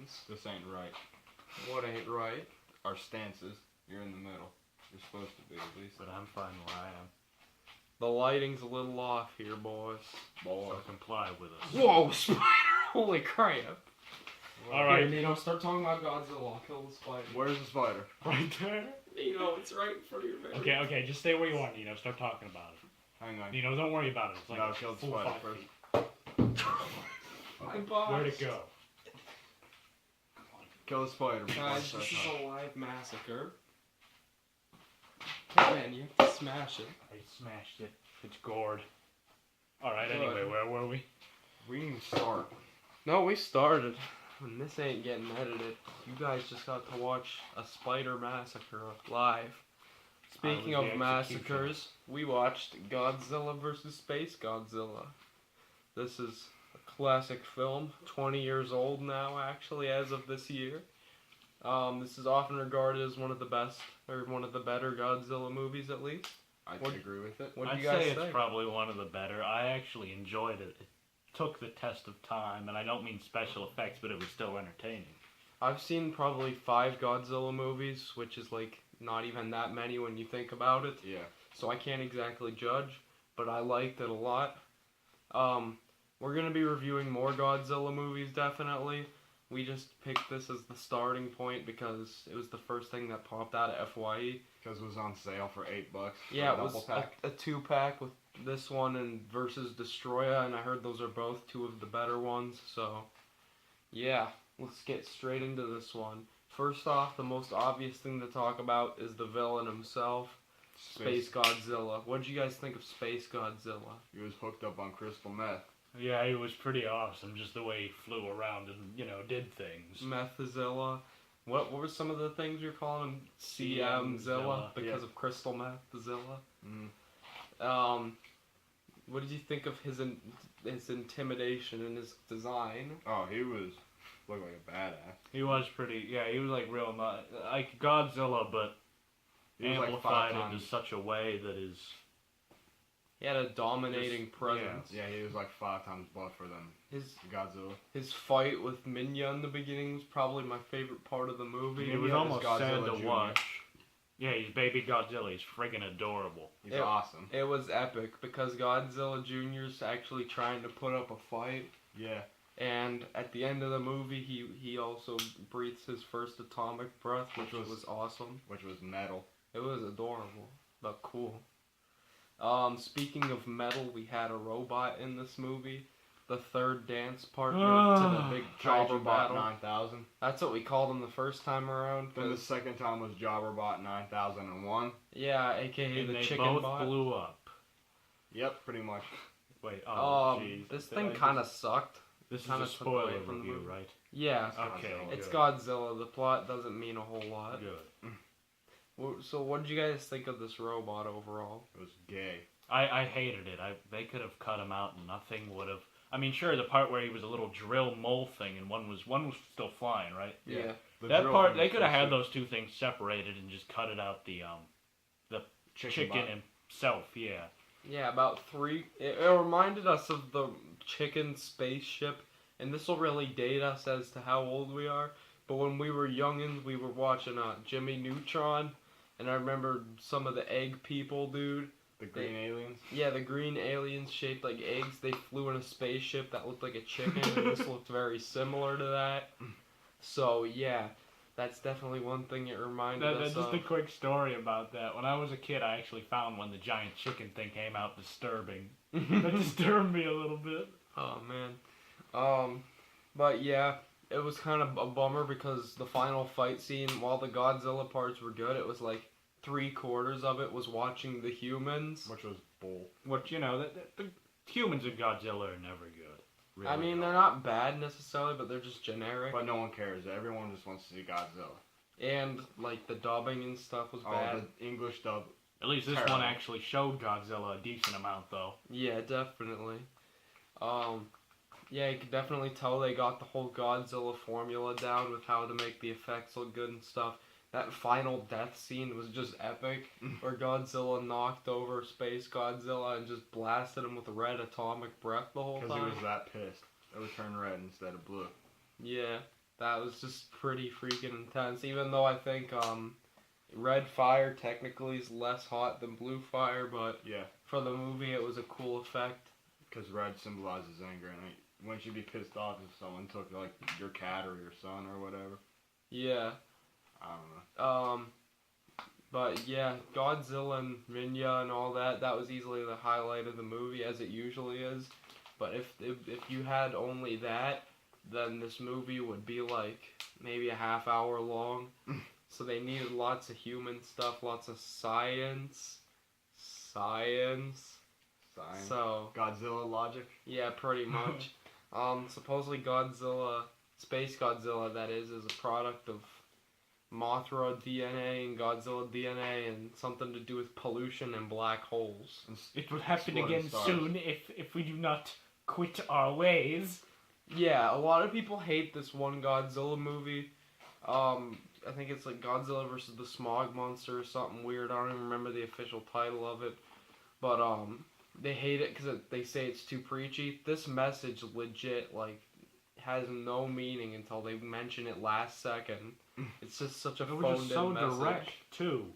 lines. This ain't right. What ain't right? Our stances. You're in the middle. You're supposed to be, at least. But I'm fine where I am. The lighting's a little off here, boys. Boy. So comply with us. Whoa, spider! Holy crap! Alright. Here, Nino, start talking about Godzilla. I'll kill the spider. Where's the spider? Right there. Nino, it's right in front of your face. Okay, just stay where you are, Nino. Start talking about it. Hang on. Nino, don't worry about it. It's like No, kill the 4 or spider 5 first. feet. My boss. Where'd it go? Kill the spider. Guys, this is a live massacre. Oh man, you have to smash it. I smashed it. It's gored. Alright, Good. anyway, where were we? We didn't start. No, we started. And this ain't getting edited. You guys just got to watch a spider massacre live. Speaking I of was the massacres, we watched Godzilla vs. SpaceGodzilla. This is a classic film, 20 years old now actually as of this year. This is often regarded as one of the best, or one of the better Godzilla movies at least. I'd What- agree with it. What do I'd you guys say think? it's probably one of the better. I actually enjoyed it. It took the test of time, and I don't mean special effects, but it was still entertaining. I've seen probably 5 Godzilla movies, which is like not even that many when you think about it. Yeah. So I can't exactly judge, but I liked it a lot. We're gonna be reviewing more Godzilla movies, definitely. We just picked this as the starting point because it was the first thing that popped out of FYE. Because it was on sale for $8. Yeah, for it a was double pack. a 2-pack with this one and versus Destroya, and I heard those are both 2 of the better ones. So, yeah, let's get straight into this one. First off, the most obvious thing to talk about is the villain himself, SpaceGodzilla. What did you guys think of SpaceGodzilla? He was hooked up on crystal meth. Yeah, it was pretty awesome, just the way he flew around and, did things. Methzilla. What were some of the things you're calling him? CMZilla CMZilla, because yeah. of Crystal Methzilla. Mm. What did you think of his intimidation and his design? Oh, he was looked like a badass. He was pretty, he was like real, like Godzilla, but He was like amplified 5 into times. such a way that is... He had a dominating presence. Yeah, he was like 5 times buffer than Godzilla. His fight with Minya in the beginning was probably my favorite part of the movie. It was Yeah, almost Godzilla sad to Jr. watch. Yeah, he's baby Godzilla. He's friggin' adorable. He's Yeah. awesome. It was epic because Godzilla Jr.'s actually trying to put up a fight. Yeah. And at the end of the movie, he also breathes his first atomic breath, which was awesome. Which was metal. It was adorable, but cool. Speaking of metal, we had a robot in this movie. The third dance partner to the big kaiju Jobberbot battle. 9000. That's what we called him the first time around. Then the 'cause- second time was Jobberbot 9001. yeah, aka And the they chicken both bot. blew up. Yep, pretty much. Wait, jeez. This Did thing I kind of sucked. This is kinda a took away spoiler from the review, movie. right? Yeah, Okay, it's good. Godzilla. The plot doesn't mean a whole lot. Good. So, what did you guys think of this robot overall? It was gay. I hated it. They could have cut him out and nothing would have... I mean, sure, the part where he was a little drill mole thing and one was still flying, right? Yeah. The That drill part, thing they was could have had sick. those two things separated and just cut it out the chicken bot. himself, yeah. Yeah, about 3. It reminded us of the chicken spaceship, and this will really date us as to how old we are. But when we were youngins, we were watching Jimmy Neutron, and I remember some of the egg people, dude. The green aliens. Yeah, the green aliens shaped like eggs. They flew in a spaceship that looked like a chicken, and this looked very similar to that. So yeah, that's definitely one thing it reminded us Just of. a quick story about that. When I was a kid, I actually found when the giant chicken thing came out disturbing. That disturbed me a little bit. Oh man. But yeah, it was kind of a bummer because the final fight scene, while the Godzilla parts were good, it was like 3/4 of it was watching the humans. Which was bull. What, the humans in Godzilla are never good. Really I mean, they're not bad necessarily, but they're just generic. But no one cares. Everyone just wants to see Godzilla. And like the dubbing and stuff was bad. Oh, the English dub. At least this Terrible. one actually showed Godzilla a decent amount, though. Yeah, definitely. Yeah, you could definitely tell they got the whole Godzilla formula down with how to make the effects look good and stuff. That final death scene was just epic, where Godzilla knocked over SpaceGodzilla and just blasted him with red atomic breath the whole Because he time. was that pissed. It would turn red instead of blue. Yeah. That was just pretty freaking intense. Even though I think red fire technically is less hot than blue fire, but Yeah, for the movie it was a cool effect. because red symbolizes anger, and wouldn't you be pissed off if someone took like your cat or your son or whatever? Yeah. I don't know. But yeah, Godzilla and Minya and all that was easily the highlight of the movie, as it usually is. But if you had only that, then this movie would be like maybe a half hour long. So they needed lots of human stuff, lots of science. Science. So Godzilla logic. yeah, pretty much. Supposedly Godzilla, SpaceGodzilla, that is a product of Mothra DNA and Godzilla DNA, and something to do with pollution and black holes. It will happen Exploding again stars. soon if we do not quit our ways. Yeah, a lot of people hate this one Godzilla movie. I think it's like Godzilla versus the Smog Monster or something weird. I don't even remember the official title of it. But they hate it because they say it's too preachy. This message legit like has no meaning until they mention it last second. It's just such a It was phoned just so in message. direct too.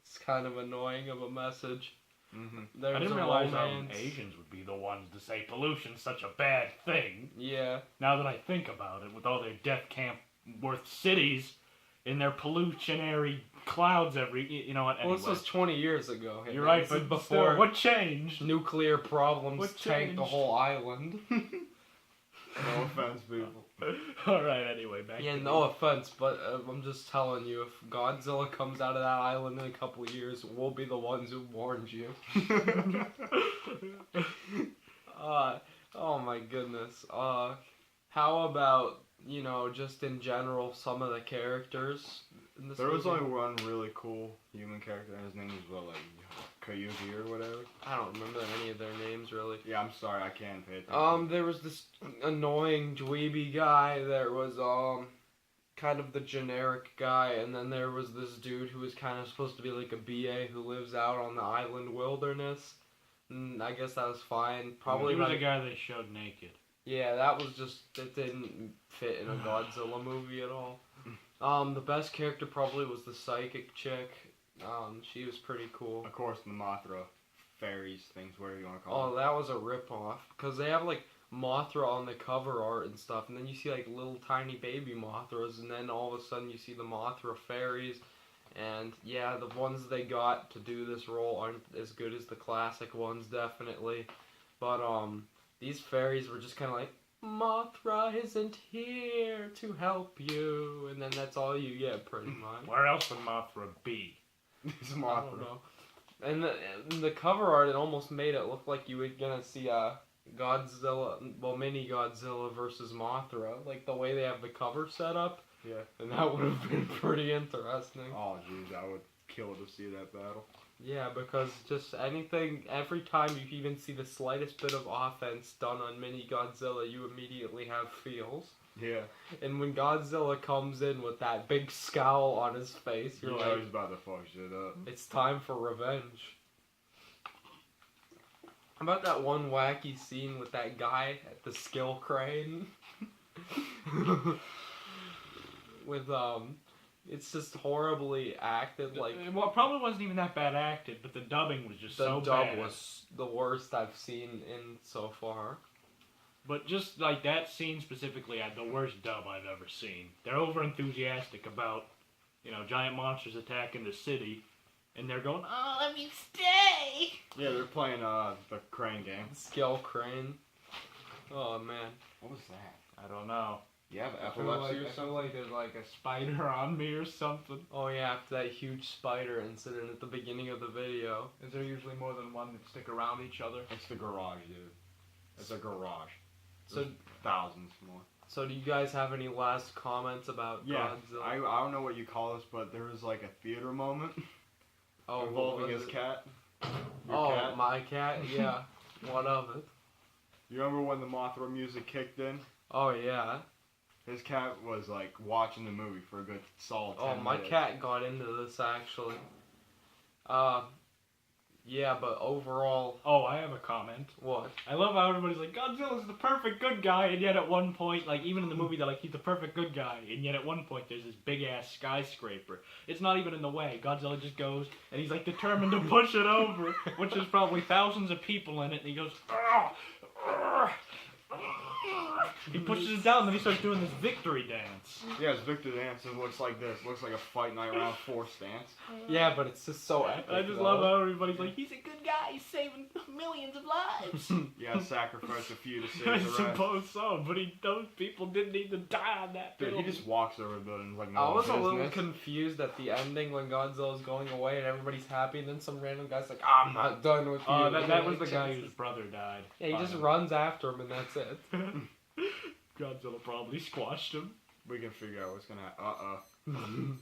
It's kind of annoying of a message. Mm-hmm. There's I didn't a realize romance. Asians would be the ones to say pollution's such a bad thing. Yeah. Now that I think about it, with all their death camp worth cities and their pollutionary clouds you know what? Well, Anyway, this was 20 years ago. you're right, This is but before still, what changed? nuclear problems What tanked the changed? whole island. No offense, people. All right, anyway, back. Yeah, to no offense, but I'm just telling you, if Godzilla comes out of that island in a couple of years, we'll be the ones who warned you. Oh my goodness. How about, just in general, some of the characters in this There was movie? only one really cool human character, and his name was Koyuki or whatever. I don't remember any of their names, really. Yeah, I'm sorry, I can't pay attention. There was this annoying dweeby guy. There was, kind of the generic guy, and then there was this dude who was kind of supposed to be like a BA who lives out on the island wilderness. And I guess that was fine. Probably He was not. the guy they showed naked. Yeah, that was just, it didn't fit in a Godzilla movie at all. The best character probably was the psychic chick. She was pretty cool. Of course, the Mothra fairies things, whatever you want to call Oh, that was a ripoff. Because they have, like, Mothra on the cover art and stuff, and then you see, like, little tiny baby Mothras, and then all of a sudden you see the Mothra fairies. And, yeah, the ones they got to do this role aren't as good as the classic ones, definitely. But, these fairies were just kind of like, Mothra isn't here to help you, and then that's all you get, pretty much. Where else would Mothra be? It's I don't Mothra. know. And the cover art, it almost made it look like you were gonna see a Godzilla, well, mini Godzilla versus Mothra, like the way they have the cover set up. Yeah. And that would have been pretty interesting. Oh, jeez, I would kill to see that battle. Yeah, because just every time you even see the slightest bit of offense done on mini Godzilla, you immediately have feels. Yeah. And when Godzilla comes in with that big scowl on his face, You you're know like, he's about to fuck shit up. it's time for revenge. How about that one wacky scene with that guy at the skill crane? With, it's just horribly acted, like, Well, it probably wasn't even that bad acted, but the dubbing was just the so dub bad. was the worst I've seen in so far. But just like that scene specifically had the worst dub I've ever seen. They're over enthusiastic about, giant monsters attacking the city, and they're going, "Oh, let me stay." Yeah, they're playing the crane game. Skill crane. Oh, man. What was that? I don't know. You have I feel epilepsy or like something? there's like a spider on me or something. Oh, yeah, after that huge spider incident at the beginning of the video. Is there usually more than one that stick around each other? It's the garage, dude. It's a garage. So, There's thousands more. so do you guys have any last comments about Yeah, Godzilla? I don't know what you call this, but there was like a theater moment what involving was his it? cat. Your cat. My cat? Yeah. What of it? You remember when the Mothra music kicked in? Oh, yeah. His cat was like watching the movie for a good solid 10 Oh, my minutes. cat got into this, actually. Yeah, but overall, Oh, I have a comment. what? I love how everybody's like, Godzilla's the perfect good guy, and yet at one point, like, even in the movie, they're like, he's the perfect good guy, and yet at one point, there's this big-ass skyscraper. It's not even in the way. Godzilla just goes, and he's, like, determined to push it over, which is probably thousands of people in it, and he goes, "Argh! Argh! Argh!" He pushes it down, and then he starts doing this victory dance. Yeah, it's Victor Dance. It looks like this. Looks like a Fight Night Round 4 stance. Yeah, but it's just so epic. I just though. love how everybody's like, he's a good guy, he's saving millions of lives. Yeah, sacrifice a few to save I the rest. suppose so, but those people didn't need to die on that Dude, film. he just walks over the building like no I was a little business. confused at the ending when Godzilla's going away and everybody's happy, and then some random guy's like, "I'm not done with you." Oh, And that then was the he guy chases- whose brother died. Yeah, he just Fine. runs after him, and that's it. Godzilla probably squashed him. We can figure out what's gonna happen.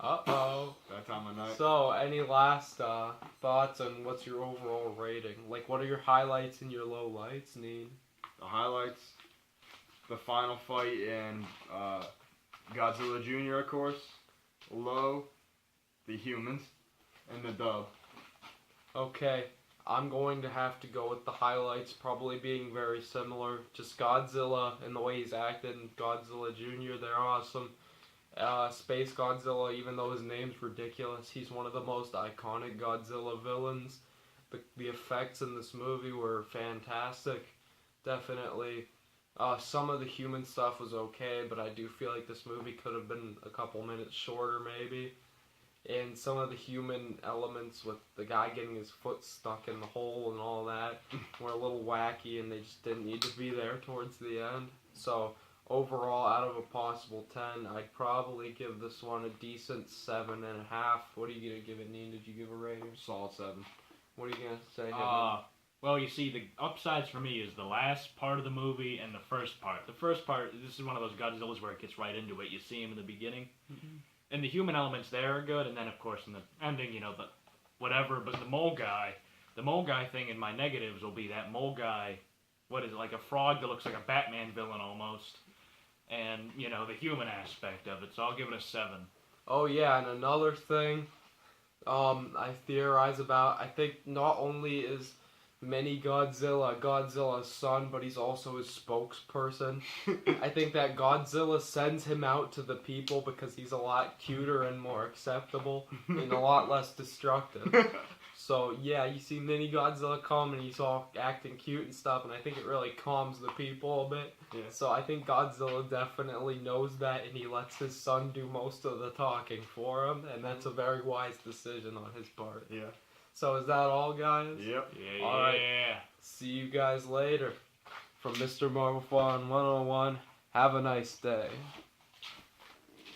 Uh-oh. That time of night. So, any last thoughts on what's your overall rating? Like, what are your highlights and your lowlights, Neen? The highlights, the final fight in Godzilla Jr., of course. Low, the humans, and the dub. Okay, I'm going to have to go with the highlights probably being very similar. Just Godzilla and the way he's acted, and Godzilla Jr., they're awesome. SpaceGodzilla, even though his name's ridiculous, he's one of the most iconic Godzilla villains. The effects in this movie were fantastic, definitely. Some of the human stuff was okay, but I do feel like this movie could have been a couple minutes shorter, maybe. And some of the human elements with the guy getting his foot stuck in the hole and all that were a little wacky, and they just didn't need to be there towards the end. So, overall, out of a possible 10, I'd probably give this one a decent 7.5. What are you going to give it, Neen? Did you give a rating? Solid 7. What are you going to say, Hitman? Well, you see, the upsides for me is the last part of the movie and the first part. The first part, this is one of those Godzillas where it gets right into it. You see him in the beginning. Mhm. And the human elements there are good, and then, of course, in the ending, you know, the whatever. But the mole guy thing in my negatives will be that mole guy, what is it, like a frog that looks like a Batman villain almost. And, you know, the human aspect of it. So I'll give it a 7. Oh yeah, and another thing I theorize about, I think not only is Mini Godzilla Godzilla's son, but he's also his spokesperson. I think that Godzilla sends him out to the people because he's a lot cuter and more acceptable and a lot less destructive. So yeah, you see Mini Godzilla come and he's all acting cute and stuff, and I think it really calms the people a bit. Yeah. So I think Godzilla definitely knows that, and he lets his son do most of the talking for him, and that's a very wise decision on his part. Yeah. So is that all, guys? Yep. Yeah, All right. yeah. See you guys later. From Mr. Marvel Fun 101, have a nice day.